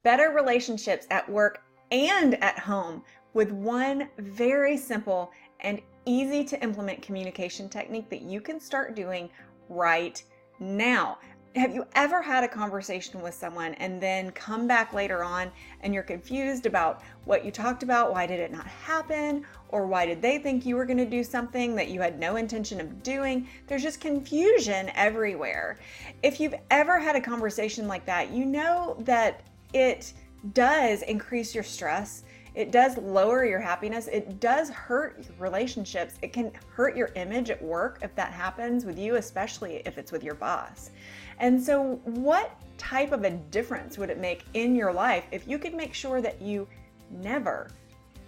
better relationships at work and at home with one very simple and easy to implement communication technique that you can start doing right now. Have you ever had a conversation with someone and then come back later on and you're confused about what you talked about? Why did it not happen? Or why did they think you were going to do something that you had no intention of doing? There's just confusion everywhere. If you've ever had a conversation like that, you know that it does increase your stress. It does lower your happiness. It does hurt your relationships. It can hurt your image at work if that happens with you, especially if it's with your boss. And so what type of a difference would it make in your life if you could make sure that you never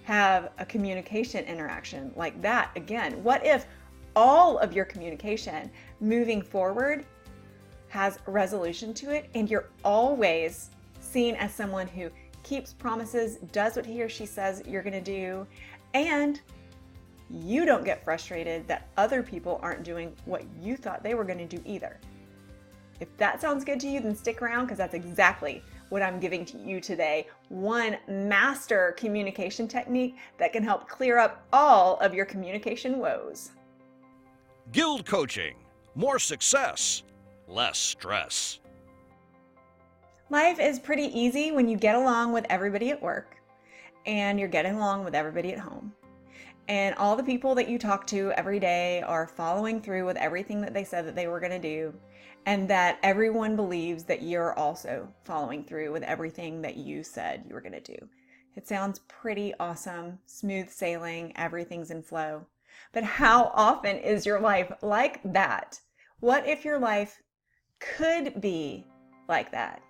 have a communication interaction like that again? What if all of your communication moving forward has a resolution to it and you're always seen as someone who keeps promises, does what he or she says you're going to do, and you don't get frustrated that other people aren't doing what you thought they were going to do either? If that sounds good to you, then stick around, because that's exactly what I'm giving to you today. One master communication technique that can help clear up all of your communication woes. Guild Coaching. More success, less stress. Life is pretty easy when you get along with everybody at work and you're getting along with everybody at home. And all the people that you talk to every day are following through with everything that they said that they were going to do, and that everyone believes that you're also following through with everything that you said you were going to do. It sounds pretty awesome, smooth sailing, everything's in flow. But how often is your life like that? What if your life could be like that?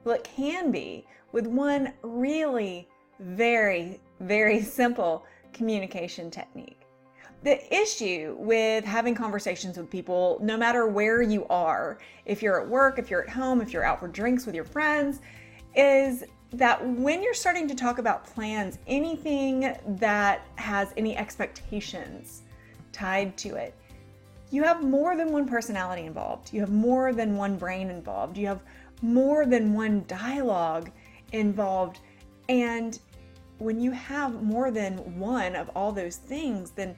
Well, it can be with one really very, very simple communication technique. The issue with having conversations with people, no matter where you are, if you're at work, if you're at home, if you're out for drinks with your friends, is that when you're starting to talk about plans, anything that has any expectations tied to it, you have more than one personality involved. You have more than one brain involved. You have more than one dialogue involved. And when you have more than one of all those things, then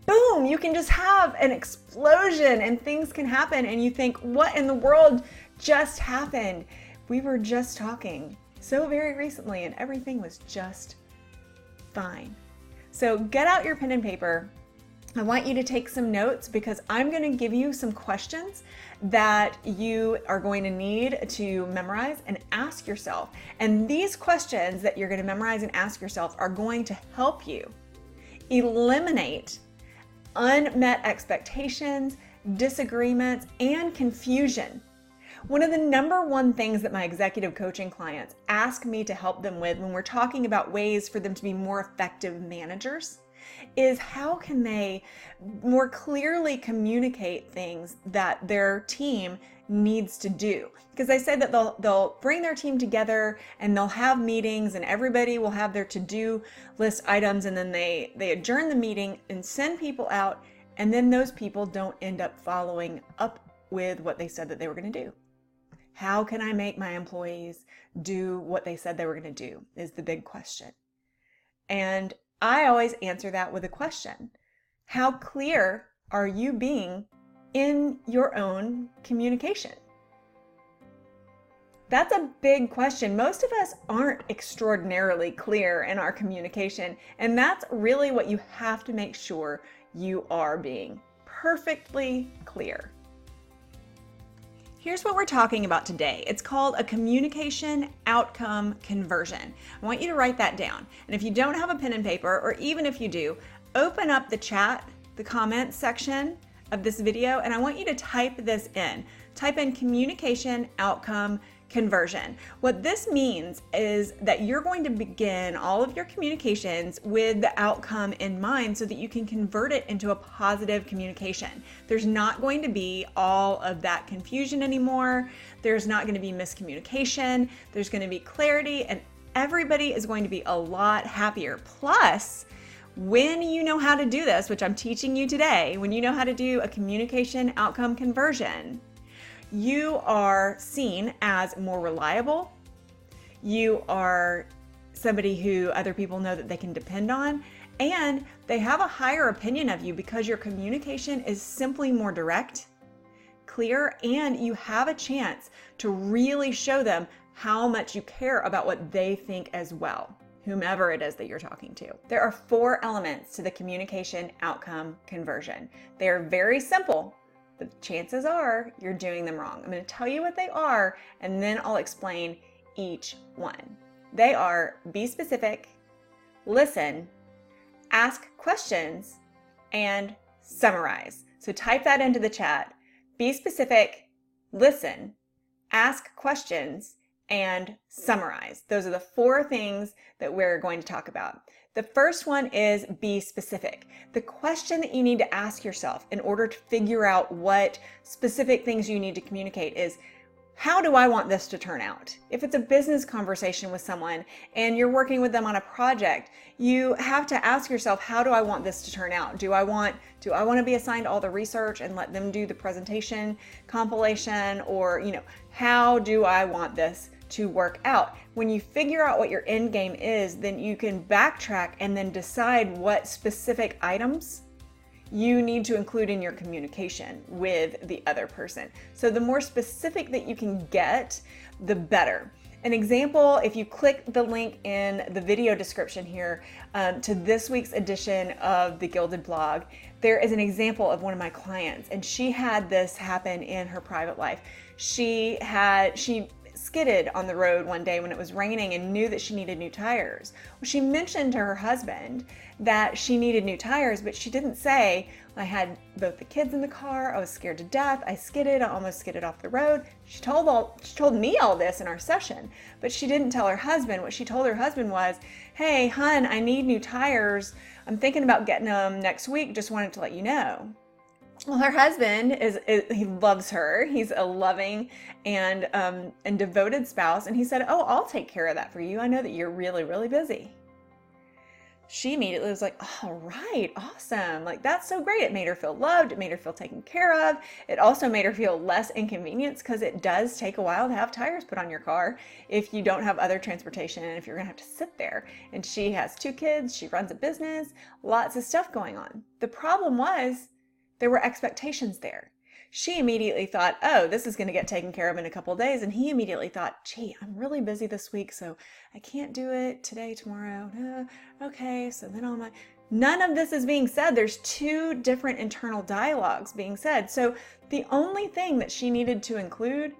boom, you can just have an explosion and things can happen. And you think, what in the world just happened? We were just talking so very recently and everything was just fine. So get out your pen and paper. I want you to take some notes, because I'm going to give you some questions that you are going to need to memorize and ask yourself. And these questions that you're going to memorize and ask yourself are going to help you eliminate unmet expectations, disagreements, and confusion. One of the number one things that my executive coaching clients ask me to help them with when we're talking about ways for them to be more effective managers is how can they more clearly communicate things that their team needs to do. Because I said that they'll bring their team together and they'll have meetings and everybody will have their to-do list items, and then they adjourn the meeting and send people out, and then those people don't end up following up with what they said that they were going to do. How can I make my employees do what they said they were going to do is the big question. And I always answer that with a question. How clear are you being in your own communication? That's a big question. Most of us aren't extraordinarily clear in our communication, and that's really what you have to make sure you are being perfectly clear. Here's what we're talking about today. It's called a communication outcome conversion. I want you to write that down. And if you don't have a pen and paper, or even if you do, open up the chat, the comments section of this video, and I want you to type this in. Type in communication outcome conversion. What this means is that you're going to begin all of your communications with the outcome in mind so that you can convert it into a positive communication. There's not going to be all of that confusion anymore. There's not going to be miscommunication. There's going to be clarity, and everybody is going to be a lot happier. Plus, when you know how to do this, which I'm teaching you today, when you know how to do a communication outcome conversion, you are seen as more reliable, You are somebody who other people know that they can depend on, and they have a higher opinion of you because your communication is simply more direct, clear, and you have a chance to really show them how much you care about what they think as well, whomever it is that you're talking to. There are 4 elements to the communication outcome conversion. They are very simple, but chances are you're doing them wrong. I'm going to tell you what they are, and then I'll explain each one. They are: be specific, listen, ask questions, and summarize. So type that into the chat. Be specific, listen, ask questions, and summarize. Those are the 4 things that we're going to talk about. The first one is be specific. The question that you need to ask yourself in order to figure out what specific things you need to communicate is, how do I want this to turn out? If it's a business conversation with someone and you're working with them on a project, you have to ask yourself, how do I want this to turn out? Do I want to be assigned all the research and let them do the presentation compilation? Or, how do I want this to work out? When you figure out what your end game is, then you can backtrack and then decide what specific items you need to include in your communication with the other person. So the more specific that you can get, the better. An example, if you click the link in the video description here to this week's edition of the Gilded blog, there is an example of one of my clients, and she had this happen in her private life. She skidded on the road one day when it was raining and knew that she needed new tires. Well, she mentioned to her husband that she needed new tires, but she didn't say, I had both the kids in the car, I was scared to death, I skidded, I almost skidded off the road. She told me all this in our session, but she didn't tell her husband. What she told her husband was, hey, hun, I need new tires. I'm thinking about getting them next week. Just wanted to let you know. Well, her husband he loves her. He's a loving and devoted spouse. And he said, oh, I'll take care of that for you. I know that you're really, really busy. She immediately was like, all right, awesome. Like, that's so great. It made her feel loved. It made her feel taken care of. It also made her feel less inconvenienced, because it does take a while to have tires put on your car if you don't have other transportation and if you're going to have to sit there. And she has 2 kids. She runs a business, lots of stuff going on. The problem was, there were expectations there. She immediately thought, oh, this is going to get taken care of in a couple of days. And he immediately thought, gee, I'm really busy this week, so I can't do it today, tomorrow. Okay, so then none of this is being said. There's 2 different internal dialogues being said. So the only thing that she needed to include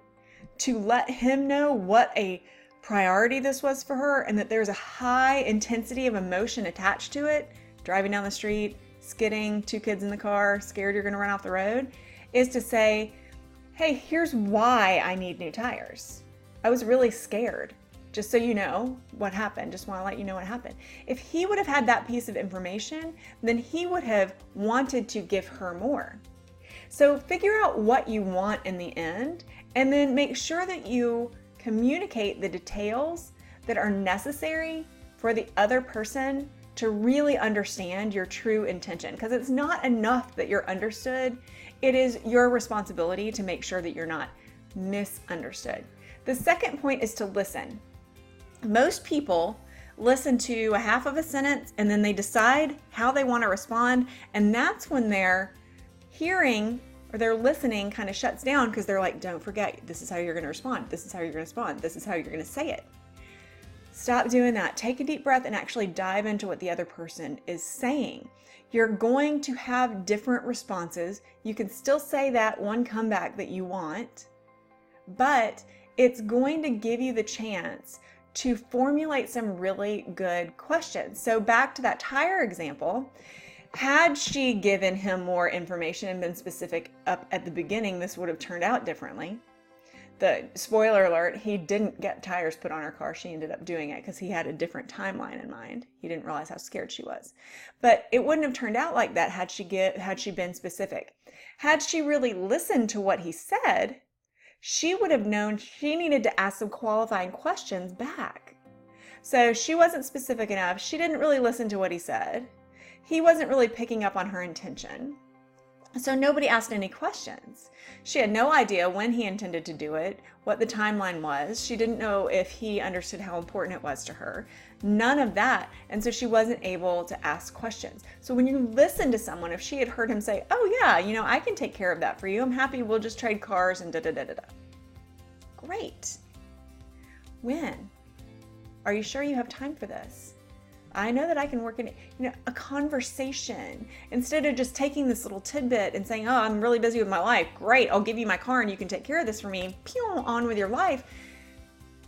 to let him know what a priority this was for her, and that there's a high intensity of emotion attached to it, driving down the street, skidding, 2 kids in the car, scared you're going to run off the road, is to say, hey, here's why I need new tires. I was really scared. Just so you know what happened. Just want to let you know what happened. If he would have had that piece of information, then he would have wanted to give her more. So figure out what you want in the end, and then make sure that you communicate the details that are necessary for the other person to really understand your true intention. Because it's not enough that you're understood. It is your responsibility to make sure that you're not misunderstood. The second point is to listen. Most people listen to a half of a sentence and then they decide how they want to respond. And that's when their hearing or their listening kind of shuts down, because they're like, don't forget, this is how you're going to respond. This is how you're going to respond. This is how you're going to say it. Stop doing that. Take a deep breath and actually dive into what the other person is saying. You're going to have different responses. You can still say that one comeback that you want, but it's going to give you the chance to formulate some really good questions. So back to that tire example, had she given him more information and been specific up at the beginning, this would have turned out differently. The spoiler alert, he didn't get tires put on her car. She ended up doing it because he had a different timeline in mind. He didn't realize how scared she was. But it wouldn't have turned out like that had she been specific. Had she really listened to what he said, she would have known she needed to ask some qualifying questions back. So she wasn't specific enough. She didn't really listen to what he said. He wasn't really picking up on her intention. So nobody asked any questions. She had no idea when he intended to do it, what the timeline was. She didn't know if he understood how important it was to her. None of that. And so she wasn't able to ask questions. So when you listen to someone, if she had heard him say, oh yeah, I can take care of that for you. I'm happy. We'll just trade cars and da-da-da-da-da. Great. When? Are you sure you have time for this? I know that I can work in a conversation instead of just taking this little tidbit and saying, oh, I'm really busy with my life. Great, I'll give you my car and you can take care of this for me. Pew, on with your life.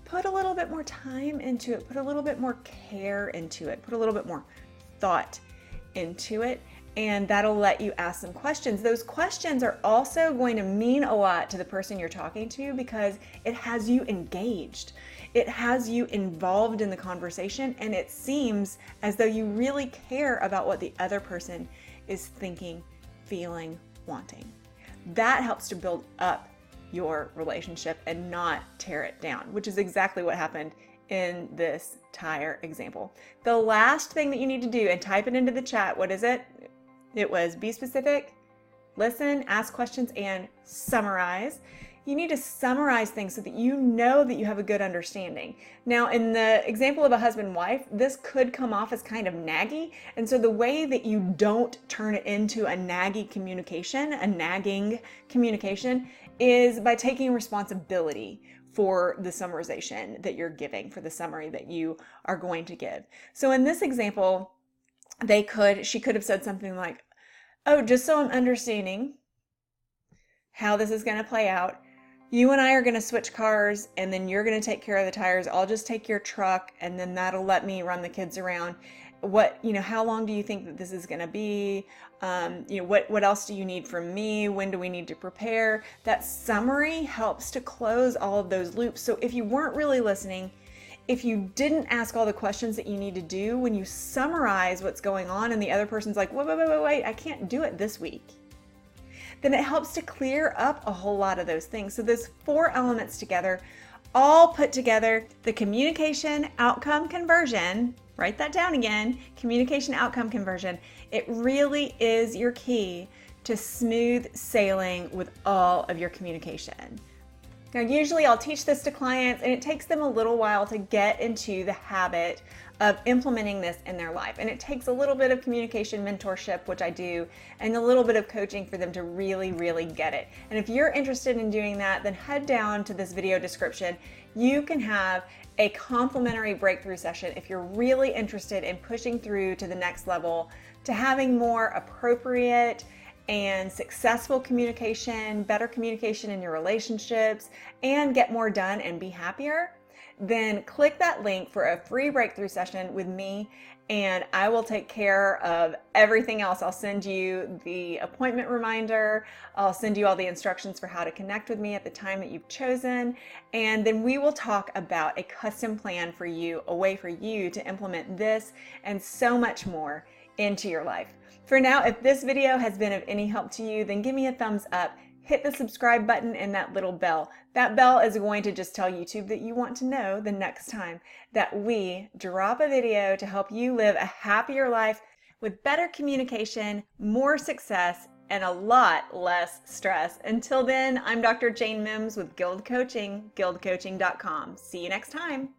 Put a little bit more time into it. Put a little bit more care into it. Put a little bit more thought into it. And that'll let you ask some questions. Those questions are also going to mean a lot to the person you're talking to because it has you engaged. It has you involved in the conversation, and it seems as though you really care about what the other person is thinking, feeling, wanting. That helps to build up your relationship and not tear it down, which is exactly what happened in this tire example. The last thing that you need to do, and type it into the chat, what is it? It was be specific, listen, ask questions, and summarize. You need to summarize things so that you know that you have a good understanding. Now, in the example of a husband and wife, this could come off as kind of naggy. And so the way that you don't turn it into a nagging communication is by taking responsibility for the summarization that you're giving, for the summary that you are going to give. So in this example, she could have said something like, oh, just so I'm understanding how this is going to play out, you and I are going to switch cars, and then you're going to take care of the tires. I'll just take your truck, and then that'll let me run the kids around. How long do you think that this is going to be? What else do you need from me? When do we need to prepare? That summary helps to close all of those loops. So if you weren't really listening, if you didn't ask all the questions that you need to do, when you summarize what's going on and the other person's like, wait, I can't do it this week, then it helps to clear up a whole lot of those things. So those 4 elements together, all put together, the communication outcome conversion, write that down again, communication outcome conversion, it really is your key to smooth sailing with all of your communication. Now, usually I'll teach this to clients and it takes them a little while to get into the habit of implementing this in their life. And it takes a little bit of communication mentorship, which I do, and a little bit of coaching for them to really, really get it. And if you're interested in doing that, then head down to this video description. You can have a complimentary breakthrough session if you're really interested in pushing through to the next level, to having more appropriate and successful communication, better communication in your relationships, and get more done and be happier. Then click that link for a free breakthrough session with me, and I will take care of everything else. I'll send you the appointment reminder. I'll send you all the instructions for how to connect with me at the time that you've chosen. And then we will talk about a custom plan for you, a way for you to implement this and so much more into your life. For now, if this video has been of any help to you, then give me a thumbs up. Hit the subscribe button and that little bell. That bell is going to just tell YouTube that you want to know the next time that we drop a video to help you live a happier life with better communication, more success, and a lot less stress. Until then, I'm Dr. Jane Mims with Guild Coaching, guildcoaching.com. See you next time.